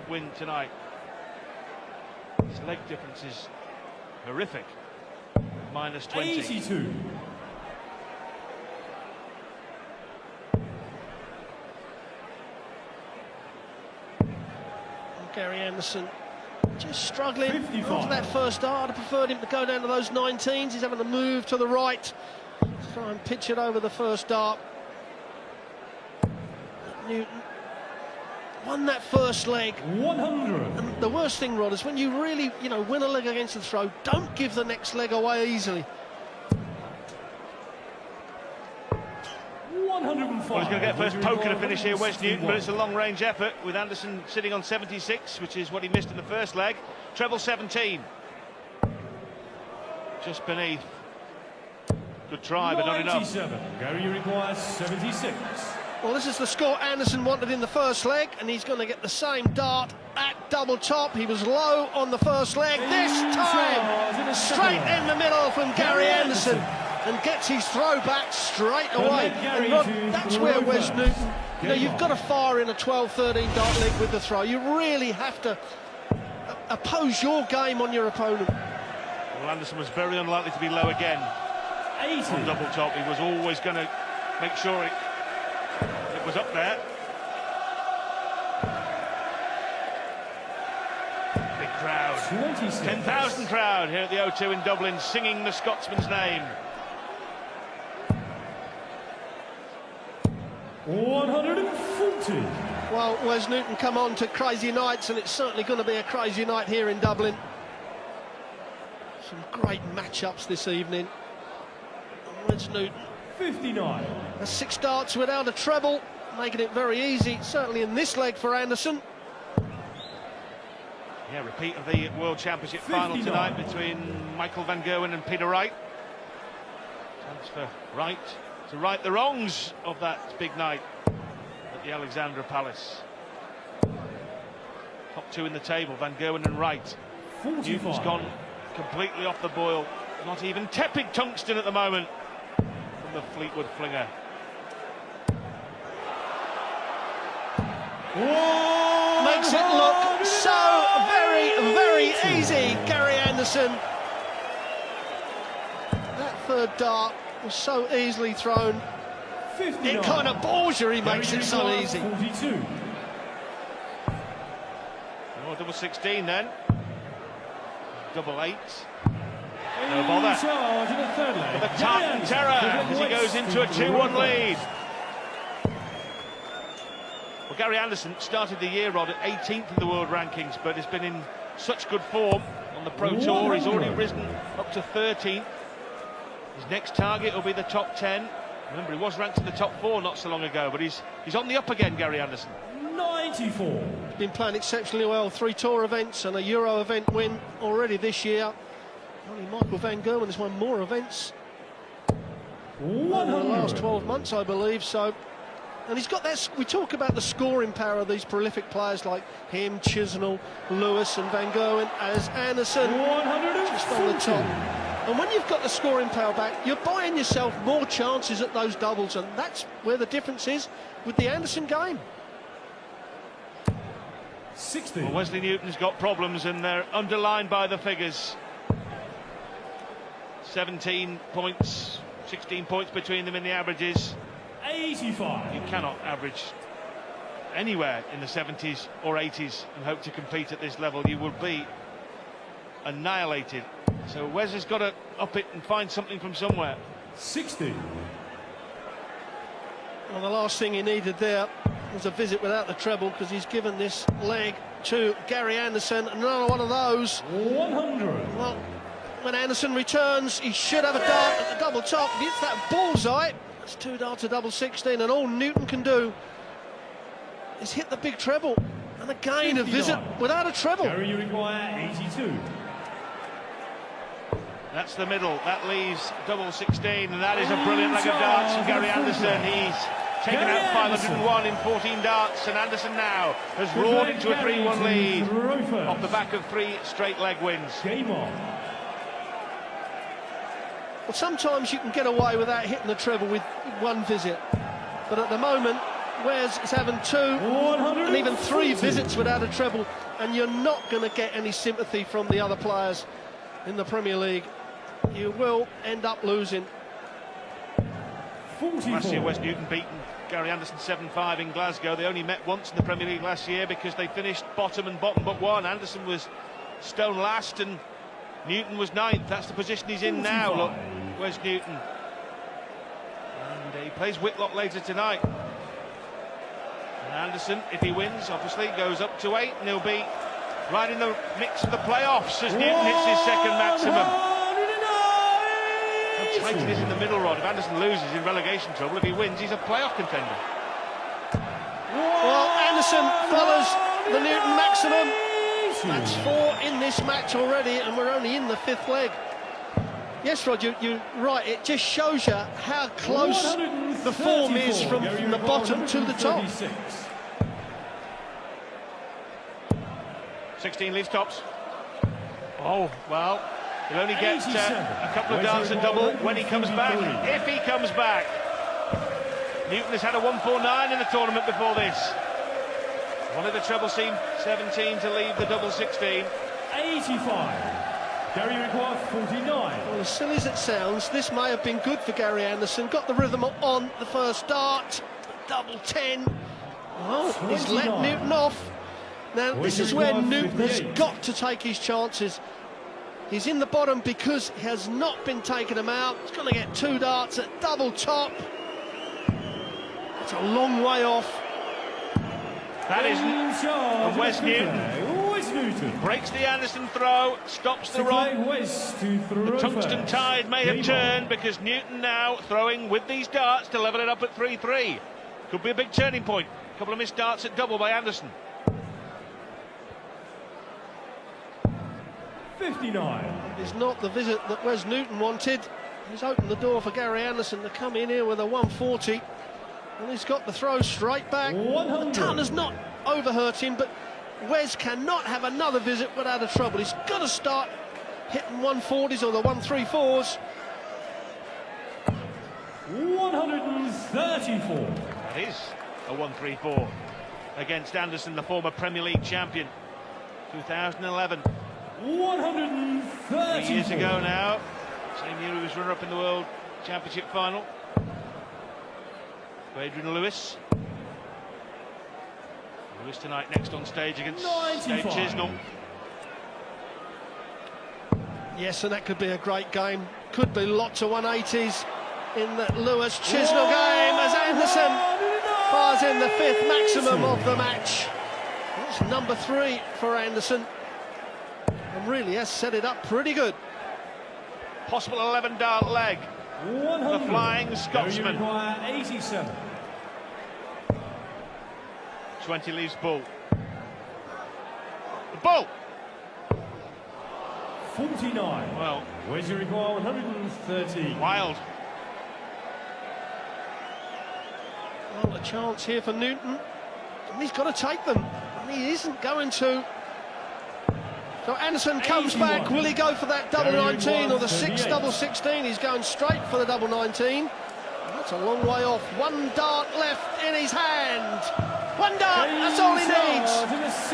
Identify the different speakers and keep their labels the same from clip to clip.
Speaker 1: win tonight. His leg difference is horrific. Minus 20.
Speaker 2: 82.
Speaker 3: Gary Anderson just struggling
Speaker 2: 55.
Speaker 3: after that first dart. I'd have preferred him to go down to those 19s. He's having to move to the right, try and pitch it over the first dart. Newton won that first leg.
Speaker 2: 100.
Speaker 3: And the worst thing, Rod, is when you really, win a leg against the throw, don't give the next leg away easily.
Speaker 2: 105.
Speaker 1: Well, he's going to get first poke at a finish here, Wes Newton, but it's a long-range effort with Anderson sitting on 76, which is what he missed in the first leg. Treble 17. Just beneath. Good try, but not enough.
Speaker 2: 97. Gary requires 76.
Speaker 3: Well, this is the score Anderson wanted in the first leg, and he's going to get the same dart at double top. He was low on the first leg. This time, straight in the middle from Gary Anderson, and gets his throw back straight away. And Rod, that's where Wes Newton, you've got to fire in a 12-13 dart leg with the throw. You really have to oppose your game on your opponent.
Speaker 1: Well, Anderson was very unlikely to be low again.
Speaker 2: 80.
Speaker 1: On double top, he was always going to make sure it was up there. Big crowd.
Speaker 2: 26.
Speaker 1: 10,000 crowd here at the O2 in Dublin, singing the Scotsman's name.
Speaker 2: 140.
Speaker 3: Well, Wes Newton come on to crazy nights, and it's certainly going to be a crazy night here in Dublin. Some great matchups this evening. Wes Newton.
Speaker 2: 59.
Speaker 3: That's 6 darts without a treble, making it very easy, certainly in this leg for Anderson.
Speaker 1: Yeah, repeat of the World Championship final tonight between Michael van Gerwen and Peter Wright. Chance for Wright to right the wrongs of that big night at the Alexandra Palace. Top 2 in the table, Van Gerwen and Wright.
Speaker 2: 45.
Speaker 1: Newton's gone completely off the boil. Not even tepid tungsten at the moment from the Fleetwood flinger.
Speaker 2: Oh,
Speaker 3: Makes it look so very, very easy, Gary Anderson. That third dart was so easily thrown.
Speaker 2: 59.
Speaker 3: It kind of bores you, he makes it so easy.
Speaker 2: 42.
Speaker 1: Oh, double 16 then. Double 8. No bother.
Speaker 2: Charge in the third leg.
Speaker 1: For the Tartan terror as he goes into a 2-1 lead. Well, Gary Anderson started the year, Rod, at 18th in the world rankings, but has been in such good form on the Pro Tour. He's already risen up to 13th. His next target will be the top 10. Remember, he was ranked in the top 4 not so long ago, but he's on the up again, Gary Anderson.
Speaker 2: 94.
Speaker 3: He's been playing exceptionally well. 3 tour events and a Euro event win already this year. Only Michael van Gerwen has won more events in the last 12 months, I believe. So, and he's got that. We talk about the scoring power of these prolific players like him, Chisnell, Lewis, and Van Gerwen. As Anderson just on the top. And when you've got the scoring power back, you're buying yourself more chances at those doubles, and that's where the difference is with the Anderson game.
Speaker 2: 60.
Speaker 1: Well, Wesley Newton's got problems, and they're underlined by the figures. 17 points, 16 points between them in the averages.
Speaker 2: 85.
Speaker 1: You cannot average anywhere in the 70s or 80s and hope to compete at this level. You will be annihilated. So Wes has got to up it and find something from somewhere.
Speaker 2: 60.
Speaker 3: Well, the last thing he needed there was a visit without the treble, because he's given this leg to Gary Anderson. Another one of those.
Speaker 2: 100.
Speaker 3: Well, when Anderson returns, he should have a dart at the double top. If he hits that bullseye, that's 2 darts to double 16, and all Newton can do is hit the big treble. And again,
Speaker 2: 59.
Speaker 3: a visit without a treble.
Speaker 2: Gary, you require 82.
Speaker 1: That's the middle. That leaves double 16, and that is a brilliant leg of darts from Gary Anderson. He's taken out 501 in 14 darts, and Anderson now has roared into a 3-1 lead off the back of 3 straight leg wins.
Speaker 2: Game on.
Speaker 3: Well, sometimes you can get away without hitting the treble with one visit, but at the moment Wes is having 2 and even 3 visits without a treble, and you're not going to get any sympathy from the other players in the Premier League. You will end up losing.
Speaker 2: 44.
Speaker 1: Last year, Wes Newton beaten Gary Anderson 7-5 in Glasgow. They only met once in the Premier League last year because they finished bottom and bottom but one. Anderson was stone last and Newton was 9th. That's the position he's in now. Look, Wes Newton. And he plays Whitlock later tonight. And Anderson, if he wins, obviously goes up to 8 and he'll be right in the mix of the playoffs as Newton hits his second maximum. How tight it is in the middle, Rod. If Anderson loses in relegation trouble, if he wins, he's a playoff contender.
Speaker 3: Well, Anderson follows the Newton maximum. That's 4 in this match already, and we're only in the 5th leg. Yes, Rod, you're right. It just shows you how close the form is from the bottom to the top.
Speaker 1: 16 leaves tops. Oh, well, he'll only get a couple of darts at double when he comes back, if he comes back. Newton has had a 149 in the tournament before this. Wanted the treble seam 17 to leave the double 16.
Speaker 2: 85. Gary required 49.
Speaker 3: Well, as silly as it sounds, this may have been good for Gary Anderson. Got the rhythm on the first dart, double 10. Oh, he's let Newton off. Now, this is where Newton has got to take his chances. He's in the bottom because he has not been taking them out. He's going to get 2 darts at double top. It's a long way off.
Speaker 1: That isn't. And Wes Newton breaks the Anderson throw, stops the run. The tungsten tide may have turned because Newton now throwing with these darts to level it up at 3-3. Could be a big turning point. A couple of missed darts at double by Anderson.
Speaker 2: 59.
Speaker 3: It's not the visit that Wes Newton wanted. He's opened the door for Gary Anderson to come in here with a 140. And he's got the throw straight back.
Speaker 2: 100.
Speaker 3: The ton has not overhurt him, but Wes cannot have another visit without a trouble. He's got to start hitting 140s or the 134s.
Speaker 2: 134.
Speaker 1: That is a 134 against Anderson, the former Premier League champion. 2011.
Speaker 2: 134.
Speaker 1: 3 years ago now. Same year he was runner-up in the World Championship final. Adrian Lewis. Lewis tonight next on stage against Dave Chisnall.
Speaker 3: Yes, and that could be a great game. Could be lots of 180s in that Lewis Chisnall game as Anderson fires in the 5th maximum of the match. That's number 3 for Anderson. And really has set it up pretty good.
Speaker 1: Possible 11 dart leg.
Speaker 2: 100.
Speaker 1: The Flying Scotsman.
Speaker 2: 87.
Speaker 1: 20 leaves bull. The bull!
Speaker 2: 49.
Speaker 1: Well,
Speaker 2: Where's your require 130?
Speaker 1: wild.
Speaker 3: Well, a chance here for Newton. And he's got to take them. And he isn't going to. So Anderson comes
Speaker 2: 81.
Speaker 3: back. Will he go for that double 19 or the 6 double 16? He's going straight for the double 19. That's a long way off. 1 dart left in his hand. 1 dart, that's all he needs.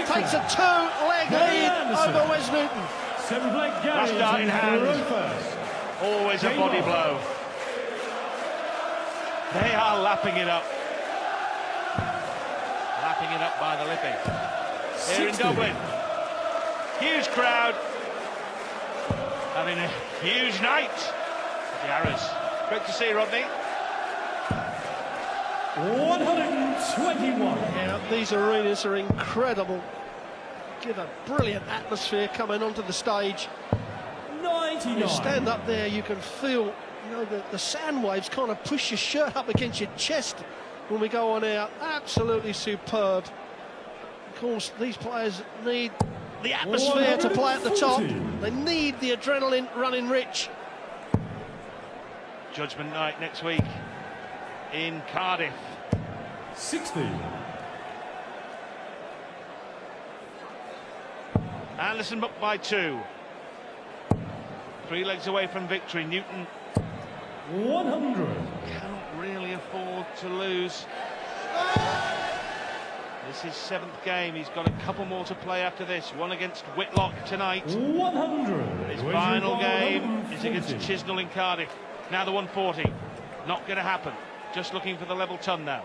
Speaker 3: Takes a 2-leg lead over Wes Newton.
Speaker 2: 7th leg Gary.
Speaker 1: Last dart in hand.
Speaker 2: First.
Speaker 1: Always a body blow. They are lapping it up. Lapping it up by the Liffey. Here in
Speaker 2: 60.
Speaker 1: Dublin. Huge crowd. Having a huge night at the Arras. Great to see you, Rodney.
Speaker 2: 121.
Speaker 3: Yeah, these arenas are incredible. Give a brilliant atmosphere coming onto the stage.
Speaker 2: 99.
Speaker 3: You stand up there, you can feel, the sound waves kind of push your shirt up against your chest when we go on air. Absolutely superb. Of course, these players need the atmosphere to play at the top. They need the adrenaline running rich.
Speaker 1: Judgment night next week in Cardiff.
Speaker 2: 60.
Speaker 1: Anderson up by 2. 3 legs away from victory. Newton
Speaker 2: 100.
Speaker 1: cannot really afford to lose This is his 7th game. He's got a couple more to play after this. One against Whitlock tonight.
Speaker 2: 100.
Speaker 1: His final game is against Chisnall in Cardiff. Now the 140. Not going to happen. Just looking for the level ton now.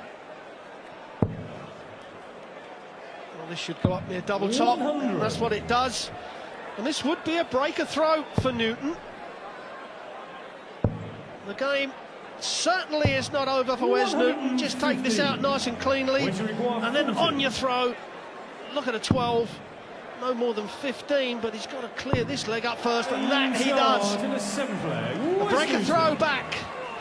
Speaker 3: Well, this should go up near double top. That's what it does. And this would be a breaker throw for Newton. The game certainly is not over for Wes Newton. Just take this out nice and cleanly, and then on your throw. Look at a 12, no more than 15, but he's got to clear this leg up first, and that he does. A breaker throw back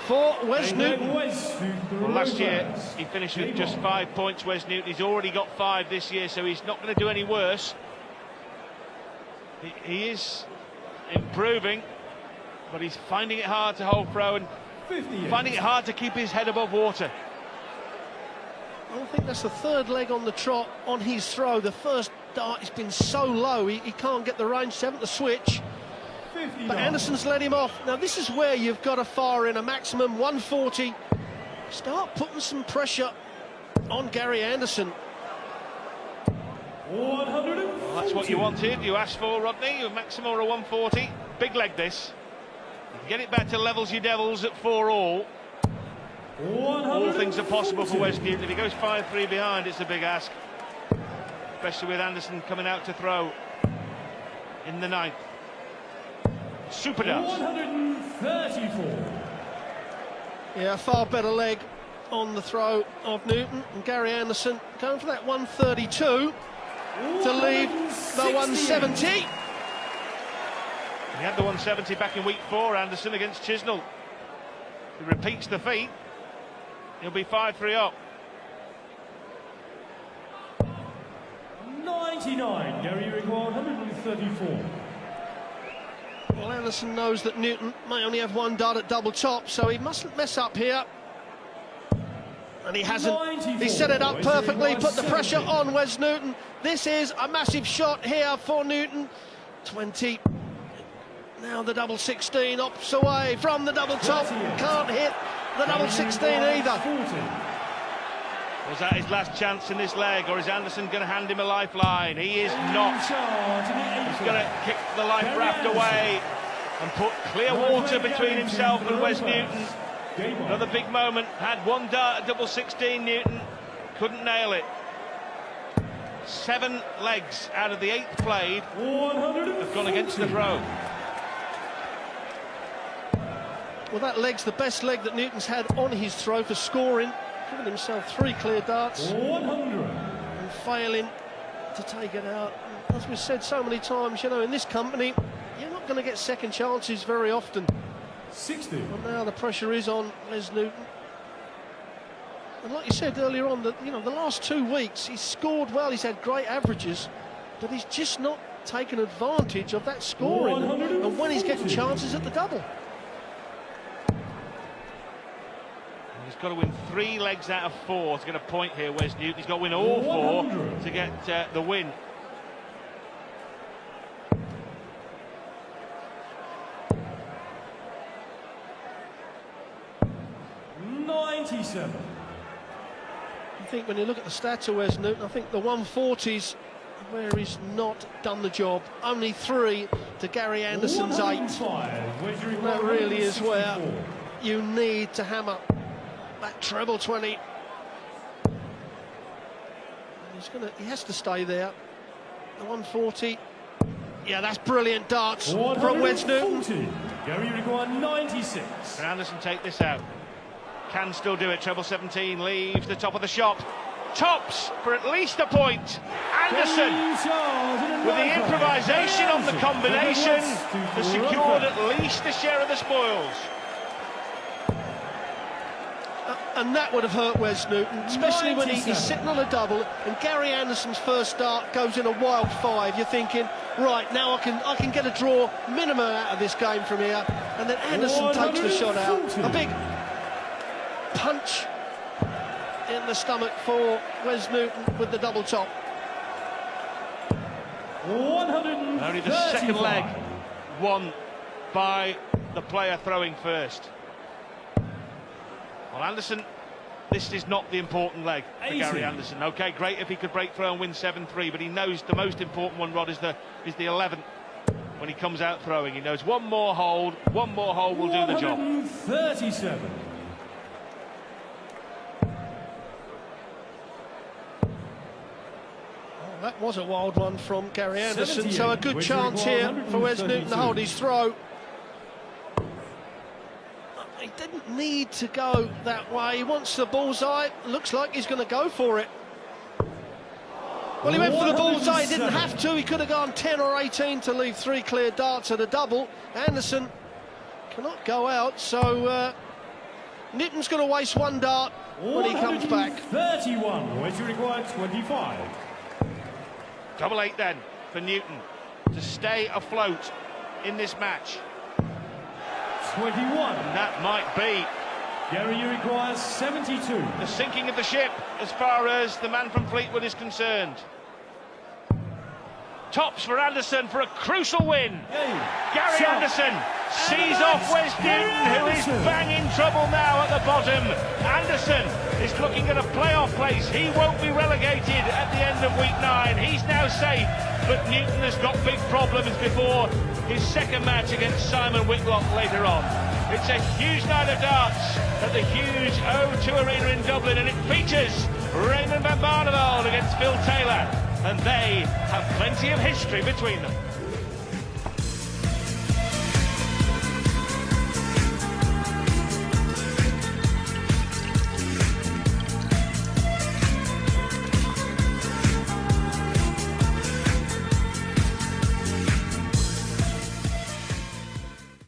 Speaker 3: for Wes Newton.
Speaker 1: Well, last year he finished with just 5 points, Wes Newton. He's already got 5 this year, so he's not going to do any worse. He is improving, but he's finding it hard to hold throw and finding it hard to keep his head above water.
Speaker 3: I think that's the 3rd leg on the trot on his throw. The first dart has been so low, he can't get the range 7 to switch. But Anderson's let him off. Now this is where you've got to fire in a maximum 140. Start putting some pressure on Gary Anderson.
Speaker 1: Well, that's what you wanted. You asked for, Rodney. A maximum or a 140. Big leg this. You can get it back to levels your Devils at 4-all. All things are possible for Wes Newton. If he goes 5-3 behind, it's a big ask. Especially with Anderson coming out to throw in the 9th. Super dance.
Speaker 2: 134.
Speaker 3: Yeah, far better leg on the throw of Newton, and Gary Anderson going for that 132 to leave the 170.
Speaker 1: He had the 170 back in week 4, Anderson, against Chisnall. He repeats the feat. He'll be 5-3 up.
Speaker 2: 99. Gary Rigor, 134.
Speaker 3: Well, Anderson knows that Newton may only have 1 dart at double top, so he mustn't mess up here. And he hasn't.
Speaker 2: 94.
Speaker 3: He set it up perfectly, put the pressure on Wes Newton. This is a massive shot here for Newton. 20. Now the double 16 ops away from the double top. Can't hit the double 16 either.
Speaker 2: 40.
Speaker 1: Was that his last chance in this leg, or is Anderson going to hand him a lifeline? He is not. He's going to kick the life raft away and put clear water between himself and Wes Newton. Another big moment. Had 1 dart at double 16, Newton. Couldn't nail it. 7 legs out of the 8th played have gone against the throw.
Speaker 3: Well, that leg's the best leg that Newton's had on his throw for scoring. Giving himself 3 clear darts
Speaker 2: 100.
Speaker 3: and failing to take it out. As we've said so many times, you know, in this company, you're not going to get second chances very often.
Speaker 2: 60.
Speaker 3: And now the pressure is on Wes Newton. And like you said earlier on, that you know, the last 2 weeks he's scored well, he's had great averages, but he's just not taken advantage of that scoring. And when he's getting chances at the double.
Speaker 1: He's got to win 3 legs out of 4 to get a point here, Wes Newton. He's got to win all 4 to get the win.
Speaker 2: $97.
Speaker 3: I think when you look at the stats of Wes Newton, I think the 140s where he's not done the job. Only 3 to Gary Anderson's 8. That really is where you need to hammer that treble 20. He has to stay there. The 140. Yeah, that's brilliant darts from Wes Newton.
Speaker 2: Gary Rigor, 96.
Speaker 1: Can Anderson take this out? Can still do it. Treble 17 leaves the top of the shop. Tops for at least a point. Anderson, with the improvisation on the combination, has secured at least a share of the spoils.
Speaker 3: And that would have hurt Wes Newton, especially when he's sitting on a double and Gary Anderson's first start goes in a wild 5. You're thinking, right, now I can get a draw minimum out of this game from here. And then Anderson takes the shot out. A big punch in the stomach for Wes Newton with the double top.
Speaker 1: Only the second leg won by the player throwing first. Well, Anderson this is not the important leg for
Speaker 2: 80.
Speaker 1: Gary Anderson. Okay, great if he could break throw and win 7-3, but he knows the most important one, Rod, is the 11th. When he comes out throwing, he knows one more hold will do the job.
Speaker 2: 137.
Speaker 3: That was a wild one from Gary Anderson,
Speaker 2: 78,
Speaker 3: so a good
Speaker 2: which
Speaker 3: chance
Speaker 2: required
Speaker 3: here for Wes Newton to
Speaker 2: 132.
Speaker 3: hold his throw. He didn't need to go that way. He wants the bullseye. Looks like he's going to go for it. Well, he went for the bullseye. He didn't
Speaker 2: 107.
Speaker 3: have to. He could have gone 10 or 18 to leave 3 clear darts at a double. Anderson cannot go out, so Newton's going to waste 1 dart when he comes back.
Speaker 2: 31, which required 25.
Speaker 1: Double 8 then for Newton to stay afloat in this match.
Speaker 2: 21.
Speaker 1: And that might be
Speaker 2: Gary, you require 72.
Speaker 1: the sinking of the ship as far as the man from Fleetwood is concerned. Tops for Anderson for a crucial win. Gary
Speaker 2: Shot.
Speaker 1: Anderson sees
Speaker 2: And
Speaker 1: off
Speaker 2: that's
Speaker 1: Wes
Speaker 2: Gary
Speaker 1: Newton, who is
Speaker 2: Anderson.
Speaker 1: bang in trouble now at the bottom. Anderson is looking at a playoff place. He won't be relegated at the end of week 9. He's now safe, but Newton has got big problems before his second match against Simon Whitlock later on. It's a huge night of darts at the huge O2 Arena in Dublin, and it features Raymond van Barneveld against Phil Taylor, and they have plenty of history between them.